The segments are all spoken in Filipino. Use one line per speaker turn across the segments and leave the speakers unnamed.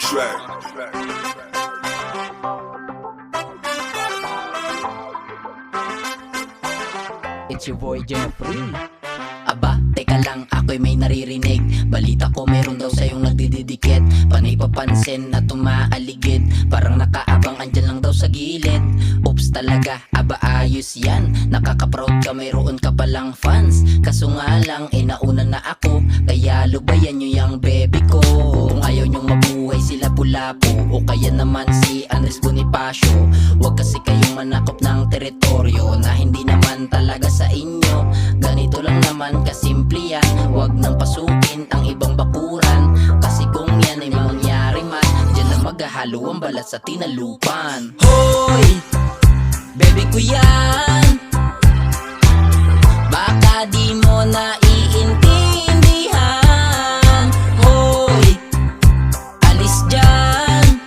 track.
It's your boy Jeffrey. Aba, teka lang, ako'y may naririnig. Balita ko meron daw sa'yong nagdididikit. Panay papansin na tumaaligid. Parang nakaabang andyan lang daw sa gilid. Oops talaga, aba ayos yan. Nakaka-proud ka, mayroon ka palang fans. Kaso nga lang, nauna na ako. Kaya lubayan nyo yung baby ko. Kung ayaw nyong mabuhay sila Bulapo o kaya naman si Andres Bonifacio, huwag kasi kayong manakop ng teritoryo na hindi naman talaga sa inyo. Ganito lang naman kasimple yan. Huwag nang pasukin ang ibang bakuran, kasi kung yan ay mangyari man, dyan lang maghahalo ang balat sa tinalupan. Hoy! Baby ko yan, baka di mo naiintindihan. Hoy! Alis dyan,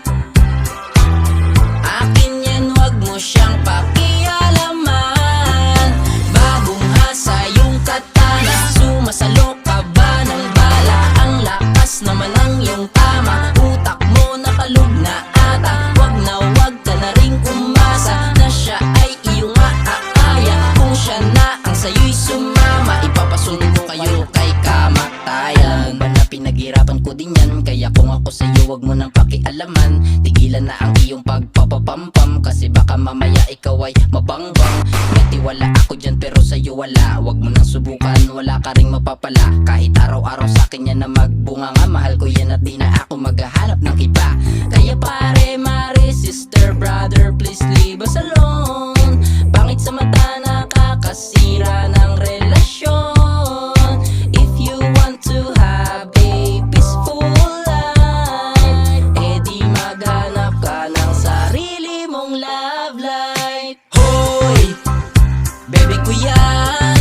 akin yan, wag mo siyang pakialaman. Bagong hasa yung katana, sumasalo ka ba ng bala? Ang lakas naman ng iyong tama, utak mo nakalug na ata. Wag ka na rin umasa na siya ay iyong maaaya. Kung siya na ang sa'yo'y sumama, ipapasunod ko kayo kay kamatayan. Alam mo ba na pinaghirapan ko din yan, kaya kung ako sa'yo wag mo nang pakialaman. Tigilan na ang iyong pagpapapampam, kasi baka mamaya ikaw ay mabangbang. May tiwala ako dyan pero sa'yo wala. Wag mo nang subukan, wala ka ring mapapala. Kahit araw-araw sa'kin yan na magbunga nga, mahal ko yan at di na ako maghahanap ng iba. Kaya pare, mare, sister, brother, please leave us alone. Pangit sa mata, nakakasira ng relasyon. If you want to have a peaceful life, di maghanap ka ng sarili mong love life. Hoy! Baby ko yan,